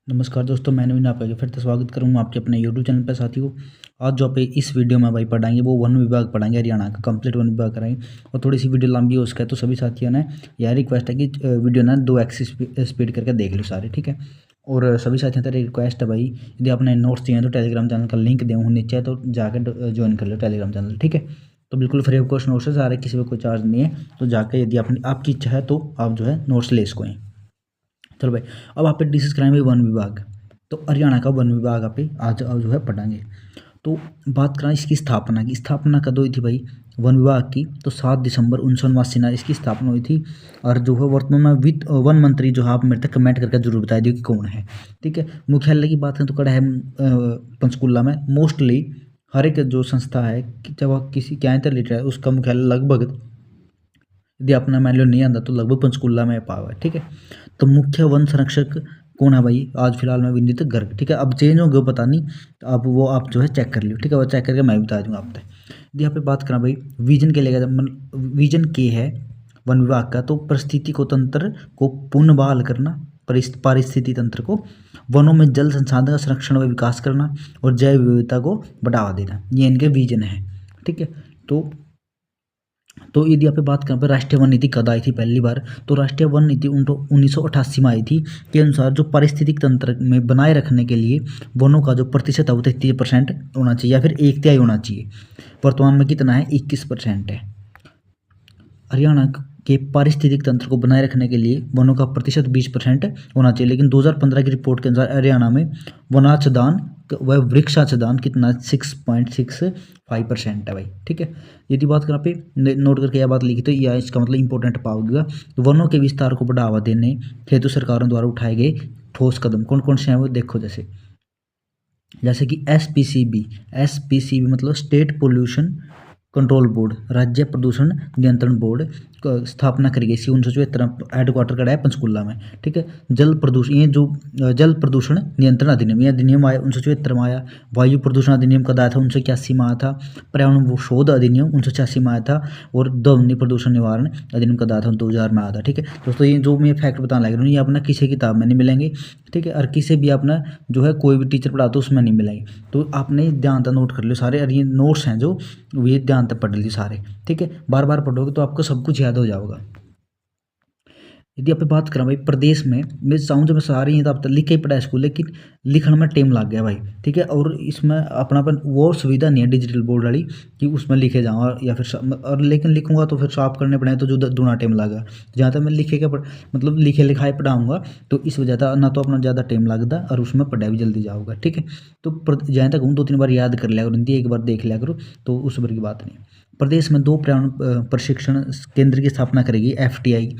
नमस्कार दोस्तों, मैं नवीन आपका फिर से स्वागत करूँगा आपके अपने यूट्यूब चैनल पर। साथियों, आज जो आप इस वीडियो में भाई पढ़ाएंगे वो वन विभाग पढ़ाएंगे, हरियाणा का कंप्लीट वन विभाग कराएंगे। और थोड़ी सी वीडियो लंबी हो सके तो सभी साथियों ने यह रिक्वेस्ट है कि वीडियो ना 2x स्पीड करके देख लो सारे, ठीक है। और सभी साथियों से रिक्वेस्ट है भाई, यदि आपने नोट्स चाहिए तो टेलीग्राम चैनल का लिंक दें नीचे, तो जाकर ज्वाइन कर लो टेलीग्राम चैनल, ठीक है। तो बिल्कुल फ्री ऑफ कॉस्ट नोट्स है सारे, किसी में कोई चार्ज नहीं है। तो जाकर यदि आपकी इच्छा है तो आप जो है नोट्स ले सको। चलो भाई, अब आप पे डिस्कस कराएंगे वन विभाग। तो हरियाणा का वन विभाग आप पे आज जो है पढ़ाएंगे। तो बात करें इसकी स्थापना की, स्थापना कब हुई थी भाई वन विभाग की? तो 7 दिसंबर 1989 ना इसकी स्थापना हुई थी। और जो है वर्तमान में वित्त वन मंत्री जो है, आप मेरे तक कमेंट करके जरूर बता दियो कि कौन है, ठीक है। मुख्यालय की बात करें तो कड़ा है पंचकुला में। मोस्टली हर एक जो संस्था है कि जब आप किसी क्या रिलेटेड है उसका मुख्यालय लगभग, यदि अपना मान लो नहीं आता तो लगभग पंचकुला में पावा है, ठीक है। तो मुख्य वन संरक्षक कौन है भाई? आज फिलहाल में विनीत गर्ग, ठीक है। अब चेंज हो गया पता नहीं, तो अब वो आप जो है चेक कर लियो, ठीक है। वो चेक करके मैं बता दूंगा आपको। यदि यहाँ पे बात करें भाई विजन के लेकर, विजन के है वन विभाग का, तो परिस्थिति को तंत्र को पुनः बहाल करना, पारिस्थितिकी तंत्र को, वनों में जल संसाधन का संरक्षण व विकास करना और जैव विविधता को बढ़ावा देना, ये इनके विजन है, ठीक है। तो यदि आप बात करें पर राष्ट्रीय वन नीति कब आई थी पहली बार? तो राष्ट्रीय वन नीति 1988 में आई थी। के अनुसार जो पारिस्थितिक तंत्र में बनाए रखने के लिए वनों का जो प्रतिशत है वो 33% होना चाहिए, या फिर 1/3 होना चाहिए। वर्तमान में कितना है? 21% है। हरियाणा के पारिस्थितिक तंत्र को बनाए रखने के लिए वनों का प्रतिशत 20% होना चाहिए, लेकिन 2015 की रिपोर्ट के अनुसार हरियाणा में वनाच्छादन व वृक्षाच्छादन कितना 6.65% है भाई, ठीक है। यदि बात करें पे नोट करके यह बात लिखी तो यह इसका मतलब इंपॉर्टेंट पाओगे। तो वनों के विस्तार को बढ़ावा देने हेतु सरकारों द्वारा उठाए गए ठोस कदम कौन कौन से हैं वो देखो। जैसे कि एसपीसीबी मतलब स्टेट पोल्यूशन कंट्रोल बोर्ड, राज्य प्रदूषण नियंत्रण बोर्ड स्थापना करी गई सी 1974, हेडक्वार्टर कड़ा है पंचकुला में, ठीक है। जल प्रदूषण, ये जो जल प्रदूषण नियंत्रण अधिनियम, ये अधिनियम आया 1974 में आया। वायु प्रदूषण अधिनियम कब आया था? 1981 में आया था। पर्यावरण शोध अधिनियम 1986 में आया था। और ध्वनि प्रदूषण निवारण अधिनियम कब आया था? 2000 में आया था, ठीक है। दोस्तों ये जो मैं फैक्ट बताने लग रहा हूँ ये अपना किसी किताब में नहीं मिलेंगे, ठीक है। और किसी भी अपना जो है कोई भी टीचर पढ़ाता है उसमें नहीं मिलेंगे। तो आपने ध्यान से नोट कर लो सारे, और ये नोट्स हैं जो ये ध्यान तक पढ़ ली सारे, ठीक है। बार बार पढ़ोगे तो आपको सब कुछ याद हो जाएगा। यदि आप बात करें भाई प्रदेश में, मैं चाहूँ जब मैं सारी ये तो आप लिख के ही पढ़ा स्कूल, लेकिन लिखने में टाइम लग गया भाई, ठीक है। और इसमें अपनापन वो सुविधा नहीं है डिजिटल बोर्ड वाली कि उसमें लिखे जाऊँ या फिर और लेकिन लिखूंगा तो फिर साफ करने पड़े तो जो दूना टाइम लगा। जहाँ तक मैं लिखे के मतलब लिखे लिखाए पढ़ाऊँगा तो इस वजह से ना तो अपना ज़्यादा टाइम लगता और उसमें पढ़ाई भी जल्दी जाऊँगा, ठीक है। तो जहाँ तक हूँ 2-3 बार याद कर लिया करो, हिंदी एक बार देख लिया करो, तो उस बार की बात नहीं। प्रदेश में 2 पर्यावरण प्रशिक्षण केंद्र की स्थापना करेगी FTI।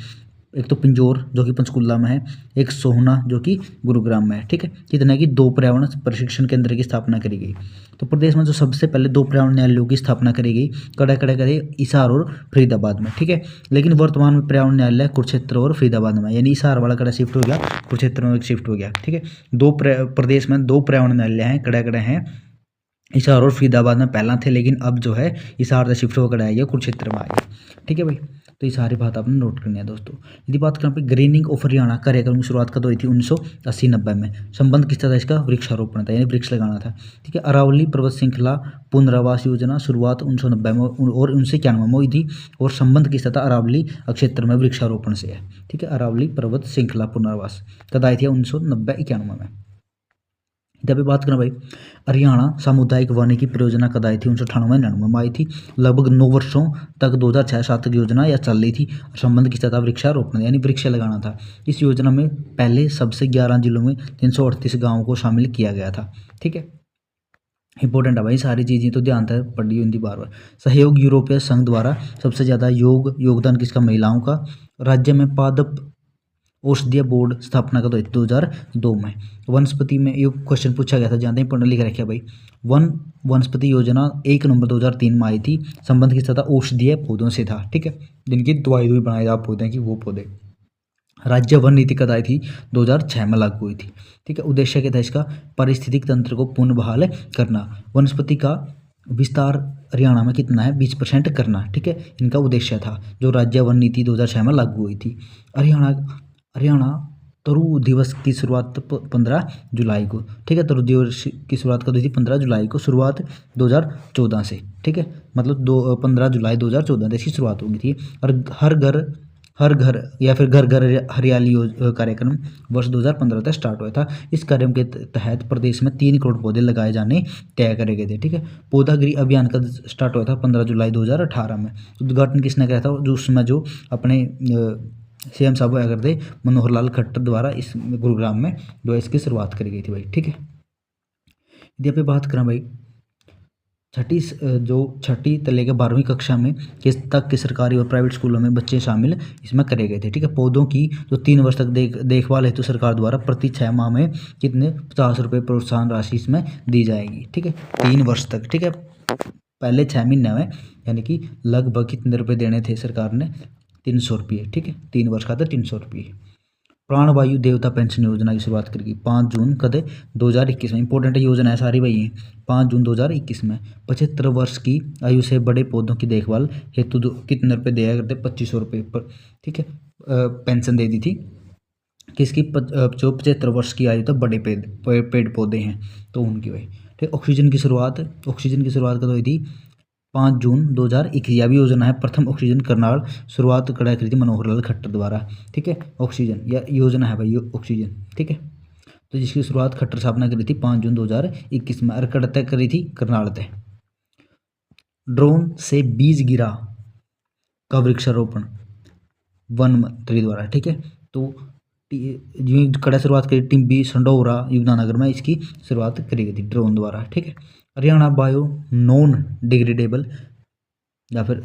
एक तो पिंजौर जो कि पंचकुला में है, एक सोहना जो कि गुरुग्राम में है, ठीक है। कितना की 2 पर्यावरण प्रशिक्षण केंद्र की स्थापना करी गई। तो प्रदेश में जो सबसे पहले 2 पर्यावरण न्यायालयों की स्थापना करी गई, करे हिसार और फरीदाबाद में, ठीक है। लेकिन वर्तमान में पर्यावरण न्यायालय कुरुक्षेत्र और फरीदाबाद में, यानी हिसार वाला कड़ा शिफ्ट हो गया, कुरुक्षेत्र में शिफ्ट हो गया, ठीक है। प्रदेश में 2 पर्यावरण न्यायालय हैं, कड़े हैं हिसार और फरीदाबाद में पहला थे, लेकिन अब जो है हिसार से शिफ्ट होकर आएगा कुरुक्षेत्र में आएगा, ठीक है भाई। तो ये सारी बात आपने नोट करनी है दोस्तों। यदि बात करें ग्रीनिंग ऑफ हरियाणा कार्यक्रम की शुरुआत कब हुई थी? 1980-90 में। संबंध किसका था इसका? वृक्षारोपण था, यानी वृक्ष लगाना था, ठीक है। अरावली पर्वत श्रृंखला पुनर्वास योजना शुरुआत 1990 में और 1991 में हुई थी। और संबंध किसका था? अरावली क्षेत्र में वृक्षारोपण से है, ठीक है। अरावली पर्वत श्रृंखला पुनर्वास कब आई थी? 1990-91 में। जब बात करें भाई हरियाणा सामुदायिक वानिकी परियोजना कद आई थी? 1998-99 में आई थी। लगभग 9 वर्षों तक 2006-07 तक योजना यह चल रही थी। संबंध किसका था? वृक्षारोपण, यानी वृक्ष लगाना था। इस योजना में पहले सबसे 11 जिलों में 338 गाँवों को शामिल किया गया था, ठीक है। इंपॉर्टेंट है भाई सारी चीज़ें, तो ध्यान से पढ़ी हिंदी बार बार। सहयोग यूरोपीय संघ द्वारा सबसे ज़्यादा योगदान किसका? महिलाओं का। राज्य में पादप औषधीय बोर्ड स्थापना का 2002 में। वनस्पति में ये क्वेश्चन पूछा गया था, जानते हैं, पढ़ने लिख रखे भाई। वनस्पति योजना 1 नवंबर 2003 में आई थी। संबंध किसका था? औषधीय पौधों से था, ठीक है। जिनकी दवाई बनाए आप पौधे हैं कि वो पौधे। राज्य वन नीति कब आई थी? 2006 में लागू हुई थी, ठीक है। उद्देश्य क्या था इसका? पारिस्थितिक तंत्र को पुनः बहाल करना। वनस्पति का विस्तार हरियाणा में कितना है? 20% करना, ठीक है। इनका उद्देश्य था जो राज्य वन नीति 2006 में लागू हुई थी। हरियाणा तरु दिवस की शुरुआत 15 जुलाई को, ठीक है। तरु दिवस की शुरुआत कब हुई थी? 15 जुलाई को, शुरुआत 2014 से, ठीक है। मतलब 15 जुलाई 2014 से इसकी शुरुआत होगी थी। और हर घर या फिर घर घर हरियाली कार्यक्रम वर्ष 2015 तक स्टार्ट हुआ था। इस कार्यक्रम के तहत प्रदेश में 3 करोड़ पौधे लगाए जाने तय करे गए थे, ठीक है। पौधागिरी अभियान का स्टार्ट हुआ था 15 जुलाई 2018 में। उद्घाटन किसने किया था? जो उसमें जो अपने सीएम साहब हुआ करते मनोहर लाल खट्टर द्वारा इस गुरुग्राम में जो है इसकी शुरुआत करी गई थी भाई, ठीक है। यदि आप बात करें भाई छठी से लेकर 12वीं कक्षा में किस तक के सरकारी और प्राइवेट स्कूलों में बच्चे शामिल इसमें करे गए थे, ठीक है। पौधों की जो 3 वर्ष तक देखभाल हेतु सरकार द्वारा प्रति 6 माह में कितने 50 रुपये प्रोत्साहन राशि इसमें दी जाएगी, ठीक है। 3 वर्ष तक, ठीक है। पहले 6 महीने में यानी कि लगभग कितने रुपये देने थे सरकार ने? 300 रुपये, ठीक है। 3 वर्ष का था 300 रुपये। प्राणवायु देवता पेंशन योजना की शुरुआत करेगी 5 जून कदे 2021 में। इंपॉर्टेंट योजना है सारी भाई, 5 जून 2021 में। 75 वर्ष की आयु से बड़े पौधों की देखभाल हेतु कितने रुपये दिया करते? 2500 रुपये पर, ठीक है। पेंशन दे दी थी किसकी? जो 75 वर्ष की आयु तक बड़े पेड़ पौधे हैं तो उनकी भाई, ठीक। ऑक्सीजन की शुरुआत कब हुई थी? 5 जून 2021। यह भी योजना है। प्रथम ऑक्सीजन करनाल शुरुआत करा करी थी मनोहर लाल खट्टर द्वारा, ठीक है। ऑक्सीजन यह योजना है भाई, ये ऑक्सीजन, ठीक है। तो जिसकी शुरुआत खट्टर साहब ने करी थी 5 जून 2021 में। और तय करी थी करनाल तय। ड्रोन से बीज गिरा का वृक्षारोपण वन मंत्री द्वारा, ठीक है। तो कड़ा शुरुआत करी टिम्बी संडोरा युवनानगर में इसकी शुरुआत करी गई थी ड्रोन द्वारा, ठीक है। हरियाणा बायो नॉन डिग्रेडेबल या फिर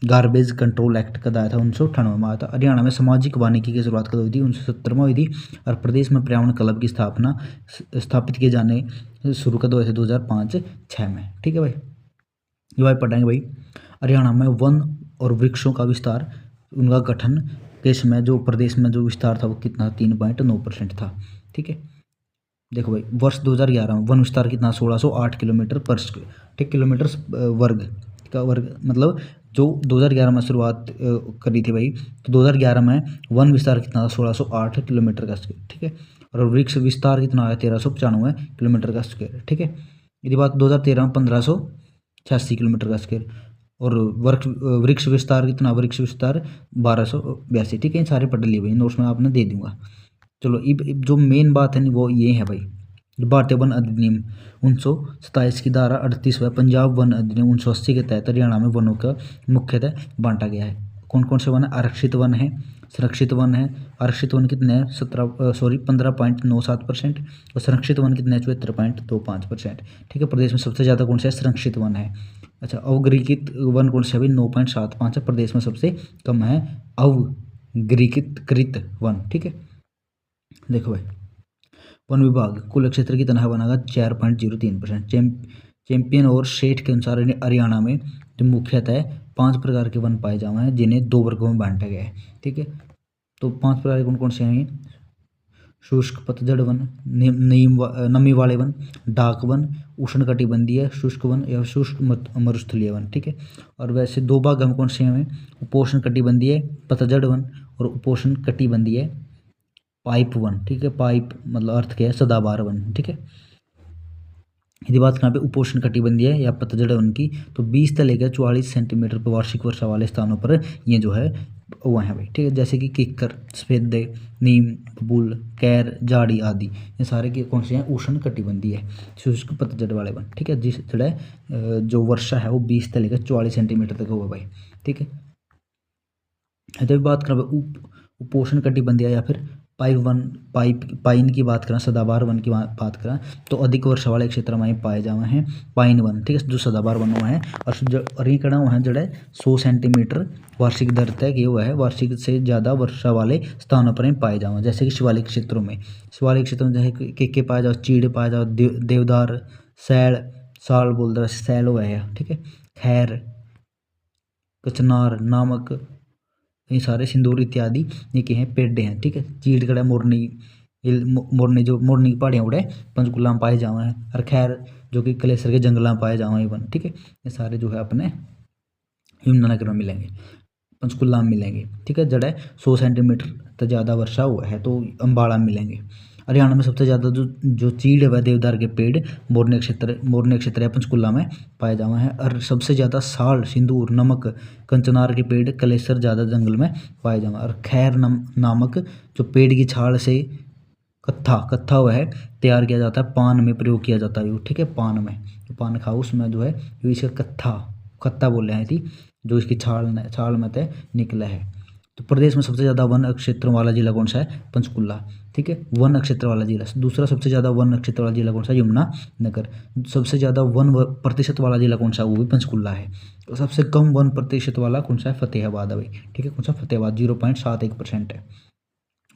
गार्बेज कंट्रोल एक्ट कब आया था? 1998 में आया था। हरियाणा में सामाजिक वानिकी की शुरुआत कब हुई थी? 1970 में हुई थी। और प्रदेश में पर्यावरण क्लब की स्थापित किए जाने शुरू कब हुए थे? 2005-06 में, ठीक है भाई। ये भाई पढ़ेंगे भाई। हरियाणा में वन और वृक्षों का विस्तार, उनका गठन के समय जो प्रदेश में जो विस्तार था वो कितना? 3.9% था, ठीक है। देखो भाई वर्ष 2011 में वन विस्तार कितना? 1608 किलोमीटर पर स्क्वायर, ठीक, किलोमीटर वर्ग का वर्ग, मतलब जो 2011 में शुरुआत करी थी भाई, तो 2011 में वन विस्तार कितना था? 1608 किलोमीटर का स्क्वायर, ठीक है। और वृक्ष विस्तार कितना आया? 1395 किलोमीटर का स्क्वायर, ठीक है। यदि बात 2013 में 1586 किलोमीटर का स्क्वायर। और वृक्ष विस्तार कितना? वृक्ष विस्तार 1282, ठीक है। सारे पढ़ लिए भाई, नोट्स में आपने दे दूंगा। चलो जो मेन बात है वो ये है भाई, भारतीय वन अधिनियम 1927 की धारा 38 व पंजाब वन अधिनियम 1980 के तहत हरियाणा में वनों का मुख्यतः बांटा गया है। कौन कौन से वन है? आरक्षित वन है, संरक्षित वन है। आरक्षित वन कितने हैं? 15.97%। और संरक्षित वन कितने हैं? 74.25%, ठीक है। प्रदेश में सबसे ज़्यादा कौन से संरक्षित वन है? अच्छा, अवग्रहित वन कौन से? भाई 9.75 है। प्रदेश में सबसे कम है अवग्रहित वन, ठीक है। देखो भाई वन विभाग कुल क्षेत्र की तनख्वाह बनाएगा 4.03%। चैंपियन और सेठ के अनुसार हरियाणा में जो मुख्यतः 5 प्रकार के वन पाए जाते हैं जिन्हें 2 वर्गों में बांटा गया है, ठीक है। तो 5 प्रकार के कौन कौन से हैं? शुष्क पतझड़ वन, नमी वाले वन, डाक वन, उष्णकटिबंधीय शुष्क वन या शुष्क मरुस्थलीय वन, ठीक है। और वैसे 2 भाग में कौन से हैं? उपोष्ण कटिबंधीय पतझड़ वन और उपोष्ण कटिबंधीय पाइप वन, ठीक है। पाइप मतलब अर्थ क्या है? सदाबहार वन, ठीक है। यदि बात करें पे उपोष्ण कटिबंधीय या पतझड़ वन की, तो 20 से लेकर 44 सेंटीमीटर पर वार्षिक वर्षा वाले स्थानों पर ये जो है वो है भाई, ठीक है। जैसे कि किक्कर, सफेदे, नीम, बबूल, कैर, जाड़ी आदि, ये सारे के कौन से हैं? उष्ण कटिबंधीय है, शुष्क पतझड़ वाले वन, ठीक है। जिस जगह जो वर्षा है वो 20 से लेकर 44 सेंटीमीटर तक होगा भाई, ठीक है। यदि बात करें उपोष्ण कटिबंधीय या फिर पाइन की बात करें, सदाबहार वन की बात करें, तो अधिक वर्षा वाले क्षेत्र में पाए जाए हैं पाइन वन, ठीक है, जो सदाबहार वन हुआ है। और ये कड़ा हुआ है जड़े 100 सेंटीमीटर वार्षिक दर तय किए हुआ है, वार्षिक से ज़्यादा वर्षा वाले स्थानों पर पाए जाए, जैसे कि शिवालिक क्षेत्रों में जैसे के पाए जाओ, चीड़ पाए जाओ, देवदार, सैल, साल बोलते सैल हुआ है, ठीक है, खैर, कचनार, नामक, ये सारे सिंदूर इत्यादि ये क्या हैं? पेड़ हैं, ठीक है। चीड़ कड़ा मोरनी की पहाड़ियाँ उड़े पंचकुला में पाए जावे हैं, और खैर जो कि कलेसर के जंगल में पाए जावे वन, ठीक है। ये सारे जो है अपने यमुनानगर में मिलेंगे, पंचकुला में मिलेंगे, ठीक है। जड़े 100 सेंटीमीटर सबसे ज़्यादा वर्षा हुआ है तो अम्बाला मिलेंगे। हरियाणा में सबसे ज़्यादा जो चीड़ व देवदार के पेड़ मोरनी क्षेत्र या पंचकुला में पाए जाते हैं। और सबसे ज़्यादा साल, सिंदूर, नमक, कंचनार के पेड़ कलेसर ज़्यादा जंगल में पाए जाते हैं। और खैर नामक जो पेड़ की छाल से कत्था हुआ है तैयार किया जाता है, पान में प्रयोग किया जाता है। ठीक है, पान में तो पान खाओ उसमें जो है इसका कत्था बोल रहे हैं थी, जो इसकी छाल में तय निकला है। तो प्रदेश में सबसे ज़्यादा वन क्षेत्र वाला जिला कौन सा है? पंचकुला। ठीक है, वन क्षेत्र वाला जिला। दूसरा सबसे ज़्यादा वन क्षेत्र वाला जिला कौन सा? यमुनानगर। सबसे ज़्यादा वन प्रतिशत वाला जिला कौन सा? वो भी पंचकुला है। और सबसे कम वन प्रतिशत वाला कौन सा है? फतेहाबाद है भाई। ठीक है, कौन सा? फतेहाबाद 0.71% है।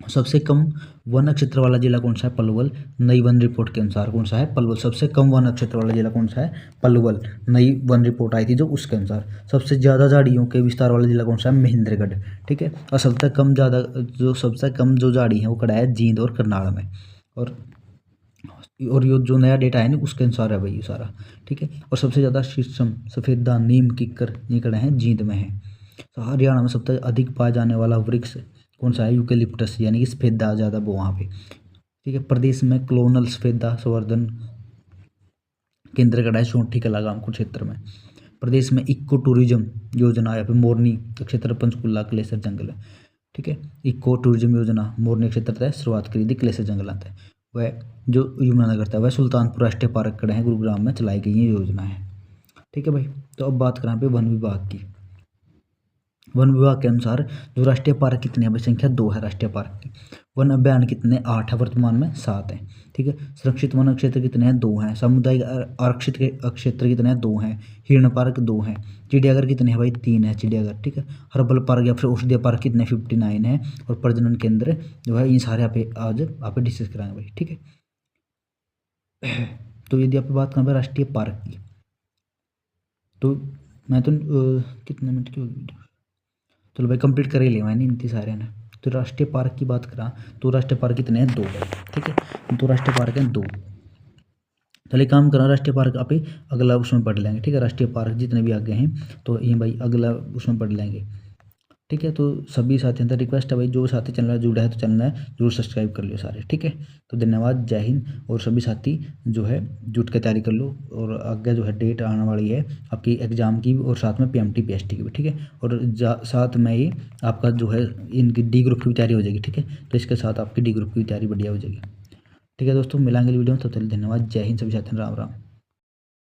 सबसे कम वन क्षेत्र वाला जिला कौन सा है? पलवल। नई वन रिपोर्ट के अनुसार कौन सा है? पलवल। सबसे कम वन क्षेत्र वाला जिला कौन सा है? पलवल। नई वन रिपोर्ट आई थी जो, उसके अनुसार। सबसे ज़्यादा झाड़ियों के विस्तार वाला जिला कौन सा है? महेंद्रगढ़। ठीक है, और सबसे कम जो झाड़ी है वो कड़ा है जींद और करनाल में। और ये जो नया डेटा है ना उसके अनुसार है भाई ये सारा। ठीक है, और सबसे ज़्यादा शीशम, सफ़ेदा, नीम, किक्कर ये कड़े हैं जींद में है। तो हरियाणा में सबसे अधिक पाया जाने वाला वृक्ष कौन सा है? यूकेलिप्टस, यानी कि सफेदा ज़्यादा वहाँ पे। ठीक है, प्रदेश में क्लोनल सफेदा संवर्धन केंद्र कड़ा है सोंठी कलागाम कुरुक्षेत्र में। प्रदेश में इको टूरिज्म योजना या फिर मोरनी क्षेत्र पंचकुला कलेसर जंगल है। ठीक है, इको टूरिज्म योजना मोरनी क्षेत्र तय शुरुआत करी थी कलेसर जंगल आता है। वह जो यमुनानगर था वह सुल्तानपुर राष्ट्रीय पार्क कड़े हैं गुरुग्राम में चलाई गई ये योजना है। ठीक है भाई, तो अब बात करें पे वन विभाग की। वन विभाग के अनुसार जो राष्ट्रीय पार्क कितने हैं? संख्या 2 है राष्ट्रीय पार्क की। वन अभ्यारण कितने? 8 है, वर्तमान में 7 है। ठीक है, सुरक्षित वन क्षेत्र कितने हैं? 2 हैं। सामुदायिक आरक्षित क्षेत्र कितने हैं? 2 हैं। हिरण पार्क 2 हैं। चिड़ियाघर कितने हैं भाई? 3 है चिड़ियाघर। ठीक है, हर्बल पार्क या फिर औषधीय पार्क कितने? 59 है। और प्रजनन केंद्र जो है इन सारे आज आप डिस्कस कराएंगे भाई। ठीक है, तो यदि आप बात करें राष्ट्रीय पार्क की, तो मैं तो कितने मिनट की होगी वीडियो? चलो भाई कंप्लीट कर ही ले मैंने इतनी सारे ने। तो राष्ट्रीय पार्क की बात करा तो राष्ट्रीय पार्क कितने हैं? 2 है। ठीक है, तो राष्ट्रीय पार्क हैं 2। चलिए काम करा, राष्ट्रीय पार्क आप अगला उसमें पढ़ लेंगे। ठीक है, राष्ट्रीय पार्क जितने भी आगे हैं तो ये भाई अगला उसमें पढ़ लेंगे। ठीक है, तो सभी साथियों से रिक्वेस्ट है भाई, जो साथी चैनल जुड़ा है तो चैनल है जरूर सब्सक्राइब कर लियो सारे। ठीक है, तो धन्यवाद, जय हिंद। और सभी साथी जो है जुट के तैयारी कर लो। और आगे जो है डेट आने वाली है आपकी एग्जाम की और साथ में PMT PST की भी। ठीक है, और साथ में ही आपका जो है इनकी D ग्रुप की भी तैयारी हो जाएगी। ठीक है, तो इसके साथ आपकी D ग्रुप की तैयारी बढ़िया हो जाएगी। ठीक है दोस्तों, मिलेंगे वीडियो में, तब तक धन्यवाद, जय हिंद सभी साथियों, राम राम।